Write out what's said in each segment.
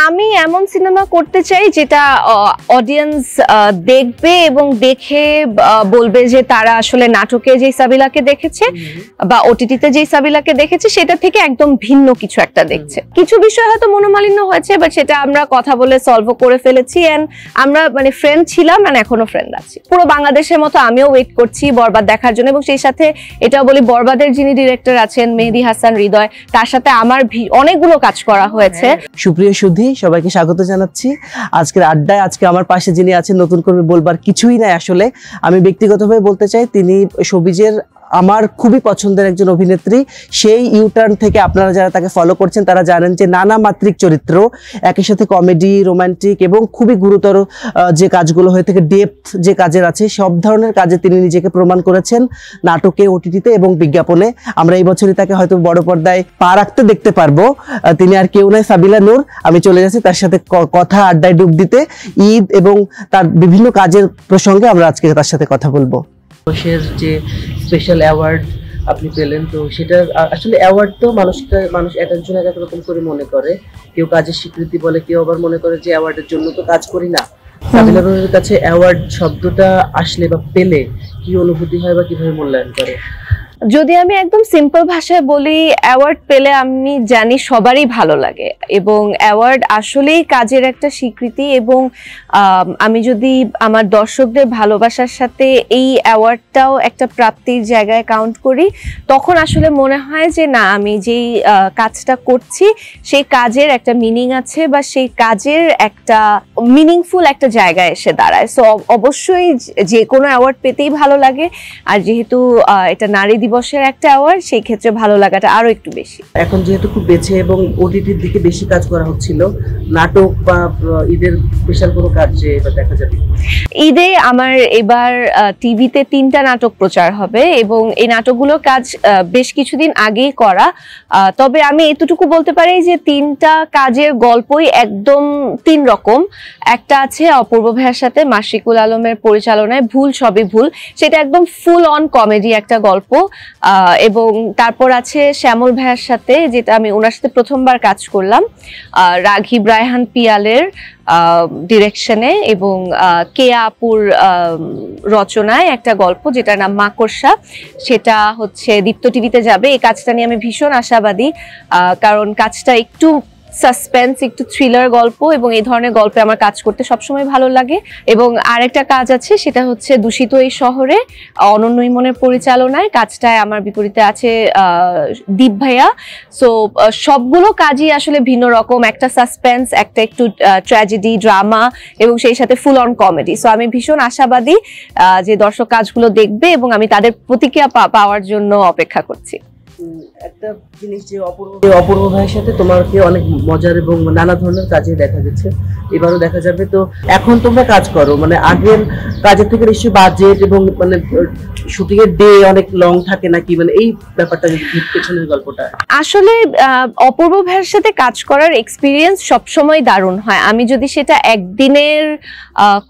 আমি এমন সিনেমা করতে চাই যেটা অডিয়েন্স দেখবে এবং দেখে বলবে যে তারা আসলে নাটকে যে সাবিলাকে দেখেছে বা ওটিটিতে যে সাবিলাকে দেখেছে সেটা থেকে একদম ভিন্ন কিছু একটা দেখছে। কিছু বিষয় হয়তো মনোমালিন্য হয়েছে, বাট সেটা আমরা কথা বলে সলভ করে ফেলেছি এন্ড আমরা মানে ফ্রেন্ড ছিলাম এন্ড এখনো ফ্রেন্ড আছি। পুরো বাংলাদেশের মতো আমিও ওয়েট করছি বরবাদ দেখার জন্য, এবং সেই সাথে এটাও বলি বরবাদের যিনি ডিরেক্টর আছেন মেহেদী হাসান হৃদয়, তার সাথে আমার অনেকগুলো কাজ করা হয়েছে। সুপ্রিয় সুধী, সবাইকে স্বাগত জানাচ্ছি আজকের আড্ডায়। আজকে আমার পাশে যিনি আছেন নতুন করে বলবার কিছুই নাই, আসলে আমি ব্যক্তিগতভাবে বলতে চাই তিনি শোবিজের আমার খুবই পছন্দের একজন অভিনেত্রী। সেই ইউটার্ন থেকে আপনারা যারা তাকে ফলো করছেন তারা জানেন যে নানা মাত্রিক চরিত্র, একই সাথে কমেডি, রোমান্টিক এবং খুবই গুরুতর যে কাজগুলো হয়ে থেকে ডেপথ যে কাজের আছে সব ধরনের কাজে তিনি নিজেকে প্রমাণ করেছেন নাটকে, ওটিটিতে এবং বিজ্ঞাপনে। আমরা এই বছরই তাকে হয়তো বড় পর্দায় পা রাখতে দেখতে পারবো। তিনি আর কেউ নয়, সাবিলা নূর। আমি চলে যাচ্ছি তার সাথে কথা আড্ডায় ডুব দিতে। ঈদ এবং তার বিভিন্ন কাজের প্রসঙ্গে আমরা আজকে তার সাথে কথা বলবো। যে স্পেশাল অ্যাওয়ার্ড আপনি পেলেন, তো সেটা আসলে অ্যাওয়ার্ড তো মানুষ এক একজন এক এক রকম করে মনে করে। কেউ কাজের স্বীকৃতি বলে, কেউ আবার মনে করে যে অ্যাওয়ার্ডের জন্য তো কাজ করি না। সাবিলা নূরের কাছে অ্যাওয়ার্ড শব্দটা আসলে বা পেলে কি অনুভূতি হয় বা কিভাবে মূল্যায়ন করে? যদি আমি একদম সিম্পল ভাষায় বলি, অ্যাওয়ার্ড পেলে আমি জানি সবারই ভালো লাগে এবং অ্যাওয়ার্ড আসলেই কাজের একটা স্বীকৃতি। এবং আমি যদি আমার দর্শকদের ভালোবাসার সাথে এই অ্যাওয়ার্ডটাও একটা প্রাপ্তির জায়গায় কাউন্ট করি, তখন আসলে মনে হয় যে না, আমি যেই কাজটা করছি সেই কাজের একটা মিনিং আছে বা সেই কাজের একটা মিনিংফুল একটা জায়গায় এসে দাঁড়ায়। সো অবশ্যই যে কোনো অ্যাওয়ার্ড পেতেই ভালো লাগে, আর যেহেতু এটা নারী দিবসের একটা অ্যাওয়ার্ড, সেই ক্ষেত্রে ভালো লাগাটা আরো একটু বেশি। এখন যেহেতু খুব বেছে এবং ওটিটির দিকে বেশি কাজ করা হচ্ছিল, নাটক বা ঈদের স্পেশাল কোনো কাজ যে এবার দেখা যাবে? ঈদে আমার এবার টিভিতে 3টা নাটক প্রচার হবে এবং এই নাটকগুলোর কাজ বেশ কিছুদিন আগেই করা। তবে আমি এতটুকু বলতে পারি যে 3টা কাজের গল্পই একদম 3 রকম। একটা আছে অপূর্ব ভাইয়ের সাথে মাশরিকুল আলমের পরিচালনায় ভুল সবই ভুল, সেটা একদম ফুল অন কমেডি একটা গল্প। এবং তারপর আছে শ্যামল ভাইয়ের সাথে, যেটা আমি ওনার সাথে প্রথমবার কাজ করলাম, রাঘিব রায়হান পিয়ালের ডিরেকশনে এবং কেয়া আপুর রচনায় একটা গল্প যেটার নাম মাকড়সা। সেটা হচ্ছে দীপ্ত টিভিতে যাবে। এই কাজটা নিয়ে আমি ভীষণ আশাবাদী, কারণ কাজটা একটু সাসপেন্স, একটু থ্রিলার গল্প এবং এই ধরনের গল্পে আমার কাজ করতে সবসময় ভালো লাগে। এবং আরেকটা কাজ আছে, সেটা হচ্ছে দূষিত এই শহরে, অনন্য ইমনের পরিচালনায়। কাজটায় আমার বিপরীতে আছে দীপ ভাইয়া। সো সবগুলো কাজই আসলে ভিন্ন রকম, একটা সাসপেন্স, একটা একটু ট্র্যাজেডি, ড্রামা এবং সেই সাথে ফুল অন কমেডি। সো আমি ভীষণ আশাবাদী যে দর্শক কাজগুলো দেখবে এবং আমি তাদের প্রতিক্রিয়া পাওয়ার জন্য অপেক্ষা করছি। একটা জিনিস যে অপূর্ব ভাইয়ের সাথে তোমাকে অনেক মজার এবং নানা ধরনের কাজে দেখা গেছে, এবারও দেখা যাবে। তো এখন তোমরা কাজ করো, মানে আগের কাজের থেকে নিশ্চয়ই বাজেট এবং মানে শুটিং এর ডে অনেক লং থাকে নাকি, মানে এই ব্যাপারটা যদি পেছনের গল্পটা। আসলে অপূর্ব ভাইয়ের সাথে কাজ করার এক্সপিরিয়েন্স সবসময় দারুণ হয়। আমি যদি সেটা একদিনের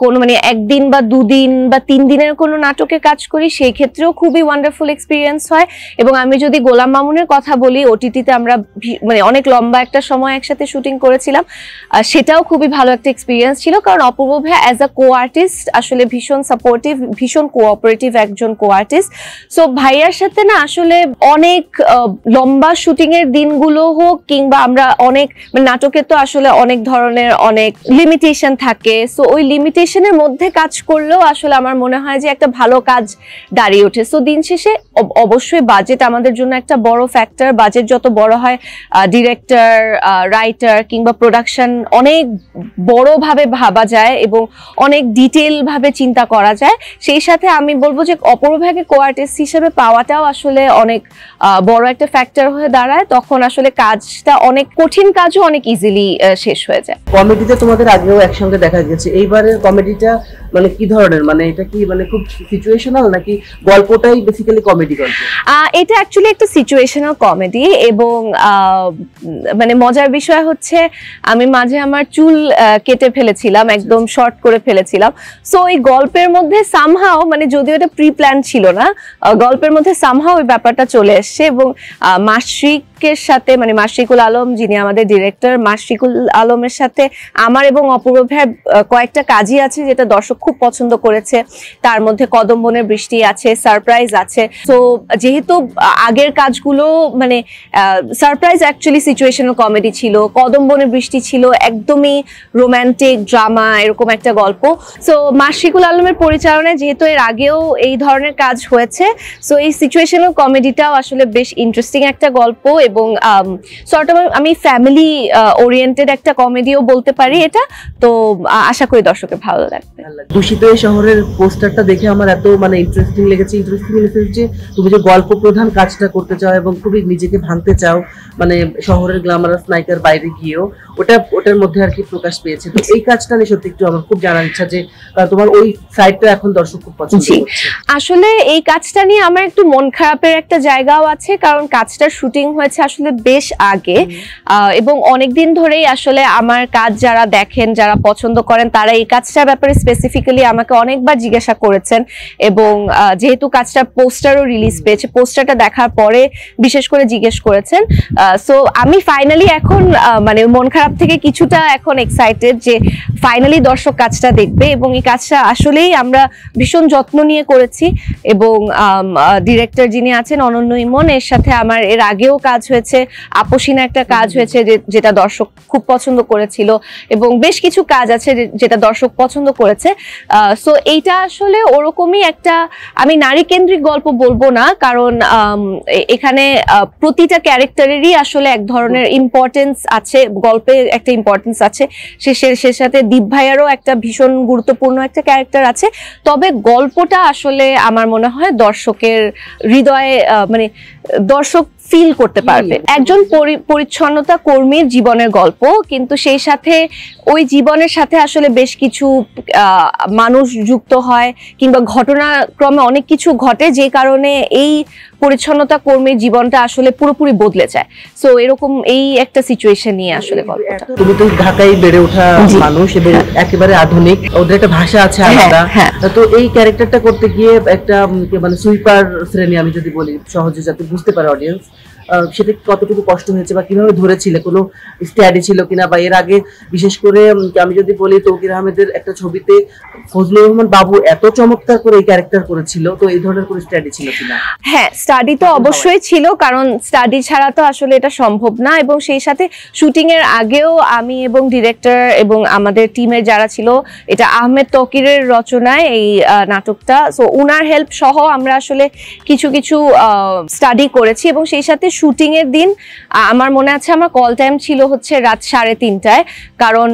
কোনো মানে একদিন বা 2 দিন বা 3 দিনের কোনো নাটকে কাজ করি, সেই ক্ষেত্রেও খুবই ওয়ান্ডারফুল এক্সপিরিয়েন্স হয়। এবং আমি যদি গোলাম মামুনের কথা বলি, ওটিটিতে আমরা মানে অনেক লম্বা একটা সময় একসাথে শুটিং করেছিলাম, সেটাও খুবই ভালো একটা এক্সপিরিয়েন্স ছিল। কারণ অপূর্ব ভাইয়া অ্যাজ আ কো আর্টিস্ট আসলে ভীষণ সাপোর্টিভ, ভীষণ কোঅপারেটিভ একজন কো আর্টিস্ট। সো ভাইয়ার সাথে না আসলে অনেক লম্বা শুটিং এর দিনগুলো হোক কিংবা আমরা অনেক নাটকে তো আসলে অনেক ধরনের অনেক লিমিটেশন থাকে। সো ওই লিমিটেশনের মধ্যে কাজ করলেও আসলে আমার মনে হয় যে একটা ভালো কাজ দাঁড়িয়ে ওঠে। সো দিন শেষে অবশ্যই বাজেট আমাদের জন্য একটা বড় ফ্যাক্টর। বাজেট যত বড় হয়, ডিরেক্টর, রাইটার কিংবা প্রোডাকশন অনেক বড়ভাবে ভাবা যায় এবং অনেক ডিটেল ভাবে চিন্তা করা যায়। সেই সাথে আমি বলবো যে অপূর্ব ভাইকে কো আর্টিস্ট হিসেবে পাওয়াটাও আসলে অনেক বড় একটা ফ্যাক্টর হয়ে দাঁড়ায়। তখন আসলে কাজটা অনেক কঠিন কাজও অনেক ইজিলি শেষ হয়ে যায়। কমেডিতে তোমাদের আগেও একসঙ্গে দেখা গেছে, এইবারের কমেডিটা মানে কি ধরনের, মানে এটা কি মানে খুব সিচুয়েশনাল নাকি গল্পটাই বেসিক্যালি কমেডি গল্প? এটা অ্যাকচুয়ালি একটা সিচুয়েশনাল কমেডি এবং মানে মজার বিষয় হচ্ছে আমি মাঝে আমার চুল কেটে ফেলেছিলাম, একদম শর্ট করে ফেলেছিলাম। সো এই গল্পের মধ্যে সামহাও মানে যদিও এটা প্রি প্ল্যান ছিল না, গল্পের মধ্যে সামহাও ওই ব্যাপারটা চলে এসছে এবং মাশরিকের সাথে মানে মাশরিকুল আলম যিনি আমাদের ডিরেক্টর, মাশরিকুল আলমের সাথে আমার এবং অপূর্ব ভাইয়ের কয়েকটা কাজই আছে যেটা দর্শক খুব পছন্দ করেছে। তার মধ্যে কদম বনের বৃষ্টি আছে, সারপ্রাইজ আছে। তো যেহেতু আগের কাজগুলো মানে সারপ্রাইজ অ্যাকচুয়ালি সিচুয়েশনাল কমেডি ছিল, কদম বনের বৃষ্টি ছিল একদমই রোমান্টিক ড্রামা এরকম একটা গল্প। সো মাশরিকুল আলমের পরিচালনায় যেহেতু এর আগেও এই ধরনের কাজ হয়েছে, সো এই সিচুয়েশনাল কমেডিটাও আসলে বেশ ইন্টারেস্টিং একটা গল্প এবং সর্ট অফ আমি ফ্যামিলি ওরিয়েন্টেড একটা কমেডিও বলতে পারি এটা। তো আশা করি দর্শকের ভালো লাগবে। দূষিত এই শহরের পোস্টারটা দেখে আমার এত মানে ইন্টারেস্টিং লেগেছে। ইন্টারেস্টিং যে তুমি যে গল্প প্রধান কাজটা করতে চাও এবং খুবই নিজেকে ভাঙতে চাও, মানে শহরের গ্ল্যামারাস নায়িকার বাইরে গিয়েও ওটার মধ্যে আর কি প্রকাশ পেয়েছে। তো এই কাজটা নিয়ে সত্যি একটু আমার খুব জানার ইচ্ছা যে তোমার ওই সাইডটা এখন দর্শক খুব পছন্দ করছে। আসলে এই কাজটা নিয়ে আমার একটু মন খারাপের একটা জায়গাও আছে, কারণ কাজটার শুটিং হয়েছে আসলে বেশ আগে এবং অনেকদিন ধরেই আসলে আমার কাজ যারা দেখেন যারা পছন্দ করেন তারা এই কাজটার ব্যাপারে স্পেসিফিক্যালি আমাকে অনেকবার জিজ্ঞাসা করেছেন এবং যেহেতু কাজটার পোস্টারও রিলিজ পেয়েছে, পোস্টারটা দেখার পরে বিশেষ করে জিজ্ঞেস করেছেন। সো আমি ফাইনালি এখন মানে মন খারাপ থেকে কিছুটা এখন এক্সাইটেড যে ফাইনালি দর্শক কাজটা দেখবে এবং এই কাজটা আসলেই আমরা ভীষণ যত্ন নিয়ে করেছি এবং ডিরেক্টর যিনি আছেন অনন্য ইমন, এর সাথে আমার এর আগেও কাজ হয়েছে, আপসিনা একটা কাজ হয়েছে যেটা দর্শক খুব পছন্দ করেছিল এবং বেশ কিছু কাজ আছে যেটা দর্শক পছন্দ করেছে। সো এইটা আসলে ওরকমই একটা, আমি নারী কেন্দ্রিক গল্প বলবো না, কারণ এখানে প্রতিটা ক্যারেক্টারেরই আসলে এক ধরনের ইম্পর্টেন্স আছে, গল্পে একটা ইম্পর্টেন্স আছে, সে সাথে দীপ ভাইয়ারও একটা ভীষণ গুরুত্বপূর্ণ একটা ক্যারেক্টার আছে। তবে গল্পটা আসলে আমার মনে হয় দর্শকের হৃদয়ে মানে দর্শক ফিল করতে পারবে। একজন পরিচ্ছন্নতা কর্মীর জীবনের গল্প, কিন্তু সেই সাথে ওই জীবনের সাথে আসলে বেশ কিছু মানুষ যুক্ত হয় কিংবা ঘটনাক্রমে অনেক কিছু ঘটে যে কারণে এই পরিচ্ছন্নতা কর্মীর জীবনটা আসলে পুরোপুরি বদলে যায়। সো এরকম এই একটা সিচুয়েশন নিয়ে আসলে গল্পটা। তুমি তো ঢাকায় বেড়ে ওঠা মানুষ এবং একেবারে আধুনিক, ওদের একটা ভাষা আছে আলাদা। তো এই ক্যারেক্টারটা করতে গিয়ে একটা মানে সুইপার শ্রেণী আমি যদি বলি সহজে যাতে বুঝতে পারে অডিয়েন্স, সেটা কতটুকু কষ্ট হয়েছে বা কিভাবে ধরেছিলে, কোনো স্টাডি ছিল কিনা, বা এর আগে বিশেষ করে আমি যদি বলি তৌকির আহমেদের একটা ছবিতে ফজলুর রহমান বাবু এত চমৎকার করে এই ক্যারেক্টার করেছিল, তো এই ধরনের কোনো স্টাডি ছিল কিনা? হ্যাঁ, স্টাডি তো অবশ্যই ছিল, কারণ স্টাডি ছাড়া তো আসলে এটা সম্ভব না। এবং সেই সাথে শুটিং এর আগেও আমি এবং ডিরেক্টর এবং আমাদের টিমের যারা ছিল, এটা আহমেদ তৌকিরের রচনায় এই নাটকটা, সো উনার হেল্প সহ আমরা আসলে কিছু স্টাডি করেছি। এবং সেই সাথে শুটিং এর দিন আমার মনে আছে আমার কল টাইম ছিল হচ্ছে রাত 3:30টায়, কারণ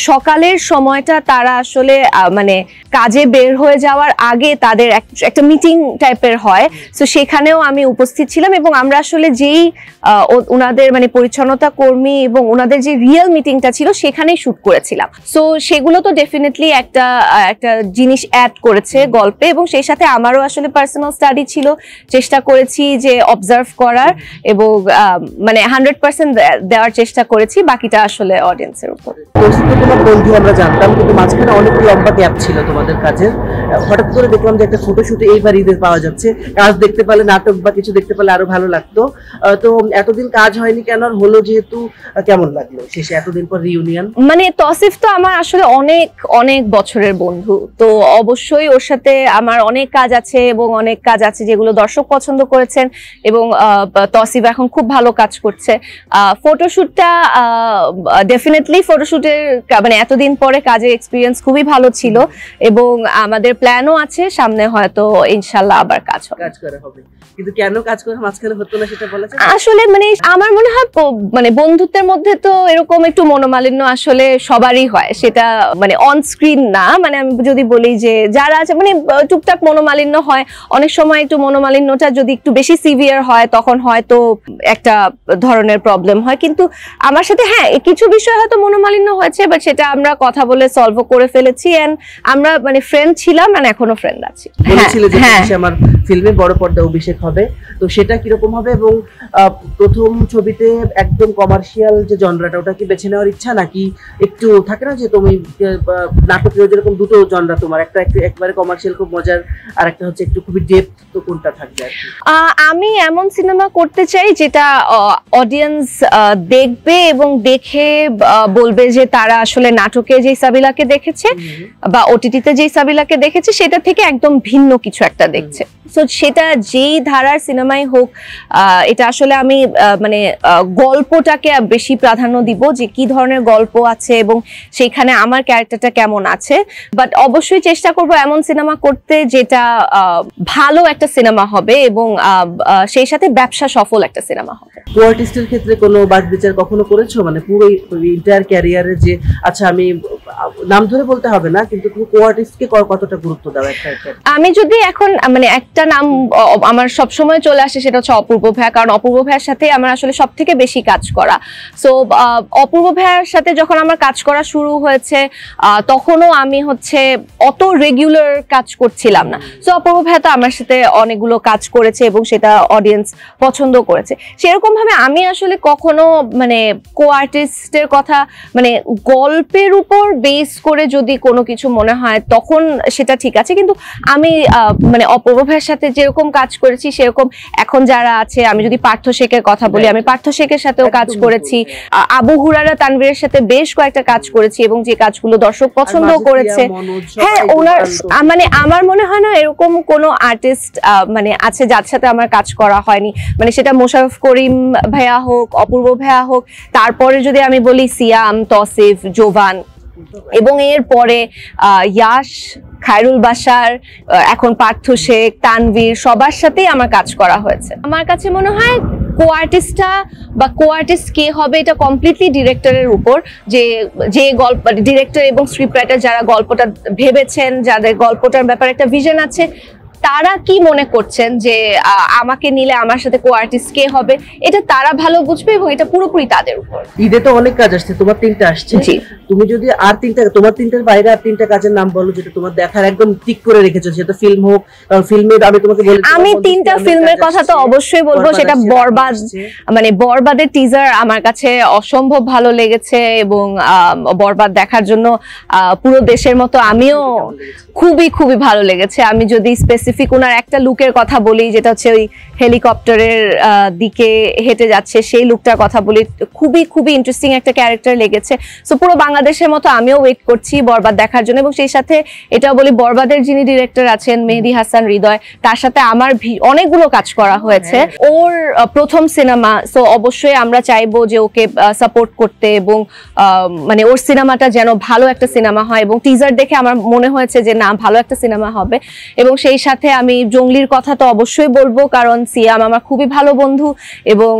সকালের সময়টা তারা আসলে মানে কাজে বের হয়ে যাওয়ার আগে তাদের একটা মিটিং টাইপের হয়। সো সেখানেও আমি উপস্থিত ছিলাম এবং আমরা আসলে যেই ওনাদের মানে পরিচ্ছন্নতা কর্মী এবং ওনাদের যে রিয়েল মিটিংটা ছিল সেখানেই শুট করেছিলাম। সো সেগুলো তো ডেফিনেটলি একটা জিনিস অ্যাড করেছে গল্পে। এবং সেই সাথে আমারও আসলে পার্সোনাল স্টাডি ছিল, চেষ্টা করেছি যে অবজার্ভ করার এবং মানে 100% দেওয়ার চেষ্টা করেছি, বাকিটা আসলে অডিয়েন্সের উপর। তোমার বন্ধু আমরা জানতাম, কিন্তু মাঝখানে অনেক লম্বা গ্যাপ ছিল তোমাদের কাজের। হঠাৎ করে দেখলাম যে একটা ফটোশুটে এইবার ঈদের পাওয়া যাচ্ছে, কাজ দেখতে পেলে নাটক বা কিছু দেখতে পেলে আরো ভালো লাগতো। তো এতদিন কাজ হয়নি কেন, আর হলো যেহেতু কেমন লাগলো শেষে এতদিন পর রিউনিয়ন? মানে তসিফ তো আমার আসলে অনেক বছরের বন্ধু, তো অবশ্যই ওর সাথে আমার অনেক কাজ আছে এবং অনেক কাজ আছে যেগুলো দর্শক পছন্দ করেছেন এবং তসিফ এখন খুব ভালো কাজ করছে। ফটোশুটটা ডেফিনেটলি ফটোশুটের মানে এতদিন পরে কাজের এক্সপিরিয়েন্স খুবই ভালো ছিল এবং আমাদের প্ল্যানও আছে সামনে হয়তো ইনশাল্লাহ আবার কাজ করা হবে। কিন্তু কেন কাজ করা মাঝখানে হতো না সেটা বলা যায়? আসলে মানে আমার মনে হয় মানে বন্ধুত্বের মধ্যে তো এরকম একটু মনোমালিন্য আসলে সবারই হয়, সেটা মানে অন স্ক্রিন না, মানে আমি যদি বলি যে যারা আছে মানে টুকটাক মনোমালিন্য হয়, অনেক সময় একটু মনোমালিন্যটা যদি একটু বেশি সিভিয়ার হয় তখন হয় হয়তো একটা ধরনের প্রবলেম হয়, কিন্তু আমার সাথে হ্যাঁ কিছু বিষয় হয়তো মনোমালিন্য হয়েছে, বাট সেটা আমরা কথা বলে সলভ করে ফেলেছি, এন্ড আমরা মানে ফ্রেন্ড ছিলাম and এখনো ফ্রেন্ড আছি। বলেছিলে যে আমার ফিল্মে বড় পর্দা অভিষেক হবে, তো সেটা কিরকম হবে এবং প্রথম ছবিতে একদম কমার্শিয়াল যে জনরাটা ওটা কি বেছে নেওয়ার ইচ্ছা, নাকি একটু থাকে না যে তুমি নাটকের যেরকম দুটো জনরা, তোমার একটা একবারে কমার্শিয়াল খুব মজার, আর একটা হচ্ছে একটু খুবই ডেপথ, তো কোনটা থাকবে আর কি? আমি এমন সিনেমা করতে চাই যেটা অডিয়েন্স দেখবে এবং দেখে বলবে যে তারা আসলে নাটকে যে সাবিলাকে দেখেছে বা ওটিটিতে যে সাবিলাকে দেখেছে সেটা থেকে একদম ভিন্ন কিছু একটা দেখছে। সো সেটা যেই ধারার সিনেমাই হোক, এটা আসলে আমি মানে গল্পটাকে বেশি প্রাধান্য দিব, যে কি ধরনের গল্প আছে এবং সেখানে আমার ক্যারেক্টারটা কেমন আছে। বাট অবশ্যই চেষ্টা করব এমন সিনেমা করতে যেটা ভালো একটা সিনেমা হবে এবং সেই সাথে ব্যবসা সফল একটা সিনেমা হবে। কো-আর্টিস্টের ক্ষেত্রে কোনো বাদ বিচার কখনো করেছো, মানে পুরো এন্টায়ার ক্যারিয়ারে যে আচ্ছা আমি নাম ধরে বলতে হবে না, কিন্তু তুমি কো-আর্টিস্টকে কতটা গুরুত্ব দাও? আমি যদি এখন মানে একটা নাম আমার সবসময় চলে আসে, সেটা হচ্ছে অপূর্ব ভাইয়া, কারণ অপূর্ব ভাইয়ার সাথে আমার আসলে সব থেকে বেশি কাজ করা। সো অপূর্ব ভাইয়ার সাথে যখন আমার কাজ করা শুরু হয়েছে তখনও আমি হচ্ছে অত রেগুলার কাজ করছিলাম না। সো অপূর্ব ভাইয়া তো আমার সাথে অনেকগুলো কাজ করেছে এবং সেটা অডিয়েন্স পছন্দ করেছে। সেরকম ভাবে আমি আসলে কখনো মানে কো-আর্টিস্টের কথা মানে গল্পের উপর বেস করে যদি কোনো কিছু মনে হয় তখন সেটা ঠিক আছে, কিন্তু আমি মানে অপূর্ব ভাইয়ের সাথে যেরকম কাজ করেছি সেরকম এখন যারা আছে, আমি যদি পার্থ শেখের কথা বলি, আমি পার্থ শেখের সাথেও কাজ করেছি, আবু হুরারা তানভীরের সাথে বেশ কয়েকটা কাজ করেছি এবং যে কাজগুলো দর্শক পছন্দ করেছে। হ্যাঁ, ওনার মানে আমার মনে হয় না এরকম কোনো আর্টিস্ট মানে আছে যার সাথে আমার কাজ করা হয়নি, মানে সেটা মোশাররফ করিম ভাইয়া হোক, অপূর্ব ভাইয়া হোক, তারপরে যদি আমি বলি সিয়াম, তসিফ, জোভান, এবং এর পরে ইয়াশ, খায়রুল বাশার, এখন পার্থ শেখ, তানভীর, সবার সাথেই আমার কাজ করা হয়েছে। আমার কাছে মনে হয় কো-আর্টিস্টটা বা কো-আর্টিস্ট কে হবে এটা কমপ্লিটলি ডিরেক্টরের উপর, যে গল্প ডিরেক্টর এবং স্ক্রিপ্ট রাইটার যারা গল্পটা ভেবেছেন, যাদের গল্পটার ব্যাপারে একটা ভিশন আছে, তারা কি মনে করছেন যে আমাকে নিলে আমার সাথে কো-আর্টিস্ট কে হবে, এটা তারা ভালো বুঝবে এবং এটা পুরোপুরি তাদের উপর। ঈদে তো অনেক কাজ আসছে, তোমার 3টা আসছে, তুমি যদি আর 3টা, তোমার 3টার বাইরে আর 3টা কাজের নাম বলো যেটা তোমার দেখার একদম টিক করে রেখেছো, সেটা ফিল্ম হোক, কারণ ফিল্মে আমি তোমাকে বলেছি আমি 3টা ফিল্মের কথা তো অবশ্যই বলবো, সেটা বরবাদ, মানে বরবাদের টিজার আমার কাছে অসম্ভব ভালো লেগেছে এবং বরবাদ দেখার জন্য পুরো দেশের মতো আমিও খুবই খুবই ভালো লেগেছে। আমি যদি স্পেসিফিক ওনার একটা লুকের কথা বলি, যেটা হচ্ছে ওই হেলিকপ্টারের দিকে হেঁটে যাচ্ছে, সেই লুকটার কথা বলি, খুবই খুবই ইন্টারেস্টিং একটা ক্যারেক্টার লেগেছে। সো পুরো বাংলাদেশের মতো আমিও ওয়েট করছি বরবাদ দেখার জন্য, এবং সেই সাথে এটাও বলি বরবাদের যিনি ডিরেক্টর আছেন মেহেদী হাসান হৃদয়, তার সাথে আমার অনেকগুলো কাজ করা হয়েছে, ওর প্রথম সিনেমা। সো অবশ্যই আমরা চাইবো যে ওকে সাপোর্ট করতে এবং মানে ওর সিনেমাটা যেন ভালো একটা সিনেমা হয়, এবং টিজার দেখে আমার মনে হয়েছে যে না ভালো একটা সিনেমা হবে। এবং সেই সাথে আমি জঙ্গলির কথা তো অবশ্যই বলবো, কারণ সিয়াম আমার খুবই ভালো বন্ধু এবং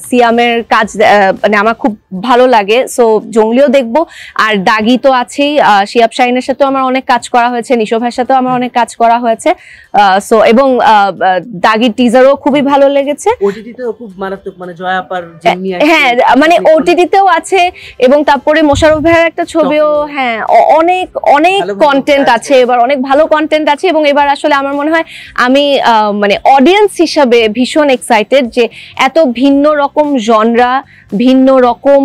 সিয়ামের কাজ মানে আমার খুব ভালো লাগে। সো জঙ্গলিও দেখবো। আর দাগি তো আছেই, শিয়াব শাহিনের সাথেও আমার অনেক কাজ করা হয়েছে, নিশো ভাইয়ের সাথেও আমার অনেক কাজ করা হয়েছে। সো এবং দাগির টিজারও খুবই ভালো লেগেছে। ওটিটিতেও খুব মারাত্মক, মানে জয়া আপার জিম্মি আছে, হ্যাঁ মানে ওটিটিতেও আছে, এবং তারপরে মোশাররফ ভাইয়ের একটা ছবিও, হ্যাঁ অনেক অনেক কন্টেন্ট আছে, এবার অনেক ভালো কন্টেন্ট আছে। এবং এবার আসলে আমার মনে হয় আমি মানে অডিয়েন্স হিসাবে ভীষণ এক্সাইটেড যে এত ভিন্ন রকম জনরা, ভিন্ন রকম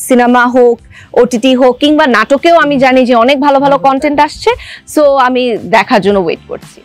সিনেমা হোক, ওটিটি হোক কিংবা নাটকেও আমি জানি যে অনেক ভালো ভালো কন্টেন্ট আসছে। সো আমি দেখার জন্য ওয়েট করছি।